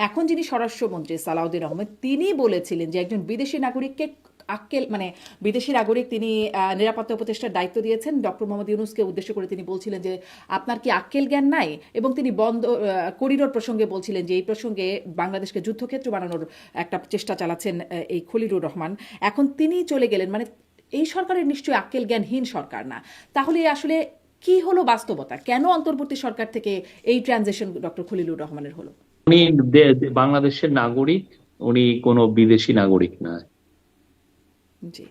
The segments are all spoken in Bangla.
এখন যিনি স্বরাষ্ট্রমন্ত্রী সালাউদ্দিন আহমেদ তিনি বলেছিলেন যে একজন বিদেশি নাগরিককে আক্কেল মানে বিদেশি নাগরিক তিনি নিরাপত্তা উপদেষ্টার দায়িত্ব দিয়েছেন ডক্টর মোহাম্মদ ইউনূসকে উদ্দেশ্য করে তিনি বলছিলেন যে আপনার কি আক্কেল জ্ঞান নাই, এবং তিনি বন্ধ করিডোর প্রসঙ্গে বলছিলেন যে এই প্রসঙ্গে বাংলাদেশকে যুদ্ধক্ষেত্র বানানোর একটা চেষ্টা চালাচ্ছেন এই খলিলুর রহমান। এখন তিনি চলে গেলেন, মানে এই সরকারের নিশ্চয়ই আক্কেল জ্ঞানহীন সরকার না। তাহলে আসলে কি হলো বাস্তবতা, কেন অন্তর্বর্তী সরকার থেকে এই ট্রানজিশন ডক্টর খলিলুর রহমানের হলো? উনি বাংলাদেশের নাগরিক, উনি কোনো বিদেশি নাগরিক না। জি।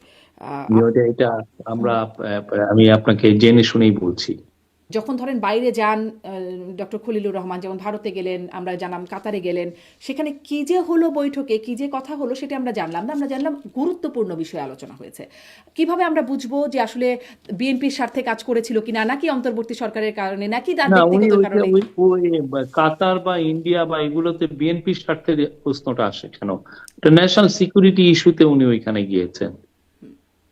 এটা আমরা আমি আপনাকে জেনে শুনেই বলছি। যখন ধরেন বাইরে যান ডক্টর খলিলুর রহমান, যেমন ভারতে গেলেন, আমরা জানলাম কাতারে গেলেন, সেখানে কি যে হলো বৈঠকে, কি যে কথা হলো সেটা আমরা জানলাম না। আমরা জানলাম গুরুত্বপূর্ণ বিষয়ে আলোচনা হয়েছে। কিভাবে আমরা বুঝবো যে আসলে বিএনপির স্বার্থে কাজ করেছিল কিনা, নাকি অন্তর্বর্তী সরকারের কারণে, নাকি তার না, উনি ব্যক্তিগত কারণে? কাতার বা ইন্ডিয়া বা এগুলোতে বিএনপির স্বার্থে প্রশ্নটা আসে কেন? ন্যাশনাল সিকিউরিটি ইস্যুতে উনি ওইখানে গিয়েছেন।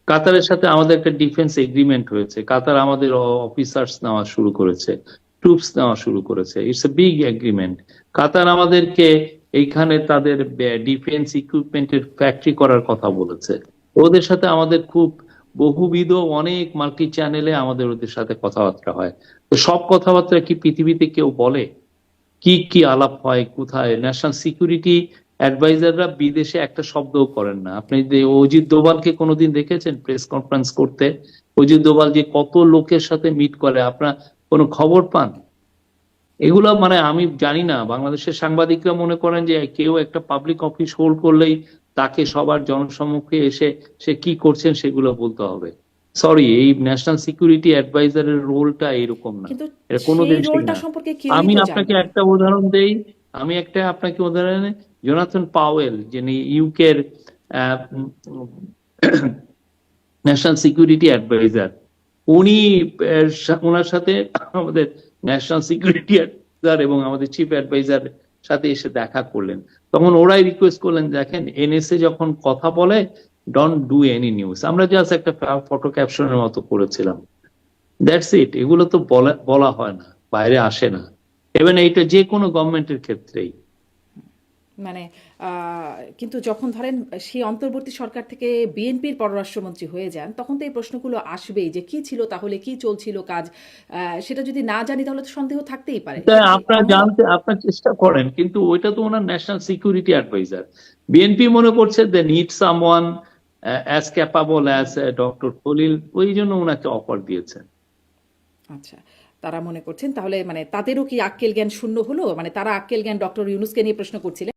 কাতারের সাথে আমাদের একটা ডিফেন্স এগ্রিমেন্ট হয়েছে, কাতার আমাদের অফিসার্স নেওয়া শুরু করেছে, ট্রুপস নেওয়া শুরু করেছে। It's a big agreement. Qatar আমাদেরকে এইখানে তাদের ডিফেন্স ইকুইপমেন্টের ফ্যাক্টরি করার কথা বলেছে। ওদের সাথে আমাদের খুব বহুবিধ অনেক মাল্টি চ্যানেলে আমাদের ওদের সাথে কথাবার্তা হয়। তো সব কথাবার্তা কি পৃথিবীতে কেউ বলে? কি কি আলাপ হয় কোথায়? ন্যাশনাল সিকিউরিটি অ্যাডভাইজাররা বিদেশে একটা শব্দও করেন না। আপনি যে অজিত দোভালকে কোনোদিন দেখেছেন প্রেস কনফারেন্স করতে? অজিত দোভাল যে কত লোকের সাথে মিট করে, আপনার কোনো খবর পান? এগুলো মানে আমি জানি না, বাংলাদেশের সাংবাদিকরা মনে করেন যে কেউ একটা পাবলিক অফিস হোল্ড করলেই তাকে সবার জনসম্মুখে এসে সে কি করছেন সেগুলো বলতে হবে। সরি, এই ন্যাশনাল সিকিউরিটি অ্যাডভাইজারের রোলটা এরকম না, কিন্তু এটা কোনো সেই দেশেই রোলটা না। সম্পর্কে কেউই আমি তো আপনাকে জানে না। একটা উদাহরণ দেই, আমি একটা আপনাকে উদাহরণ, জোনাথন পাওয়েল যিনি ইউকের ন্যাশনাল সিকিউরিটি অ্যাডভাইজার, উনি ওনার সাথে আমাদের ন্যাশনাল সিকিউরিটি অ্যাডভাইজার এবং আমাদের চিফ অ্যাডভাইজার সাথে এসে দেখা করলেন। তখন ওরাই রিকোয়েস্ট করলেন, দেখেন এনএসএ যখন কথা বলে ডোন্ট ডু এনি নিউজ। আমরা জাস্ট একটা ফটো ক্যাপশনের মতো করেছিলাম, দ্যাটস ইট। এগুলো তো বলা হয় না, বাইরে আসে না। এবং এইটা যে কোনো গভর্নমেন্টের ক্ষেত্রেই। মানে কিন্তু যখন ধরেন সেই অন্তর্বর্তী সরকার থেকে বিএনপির পররাষ্ট্রমন্ত্রী হয়ে যান, তখন তো এই প্রশ্নগুলো আসবেই যে কি ছিল তাহলে, কি চলছিল কাজ। সেটা যদি না জানি তাহলে তো সন্দেহ থাকতেই পারে। তা সেটা কি আপনারা এমন? জানতে আপনার চেষ্টা করেন, কিন্তু ওইটা তো ওনার ন্যাশনাল সিকিউরিটি অ্যাডভাইজার। বিএনপি মনে করছে they need someone as capable as doctor Khalil, ওই জন্য ওনাকে অফার দিয়েছেন। আচ্ছা, তারা মনে করছেন তাহলে মানে তাদেরও কি আক্কেল জ্ঞান শূন্য হলো, মানে তারা আক্কেল জ্ঞান ডক্টর ইউনূসকে নিয়ে প্রশ্ন করছিলেন।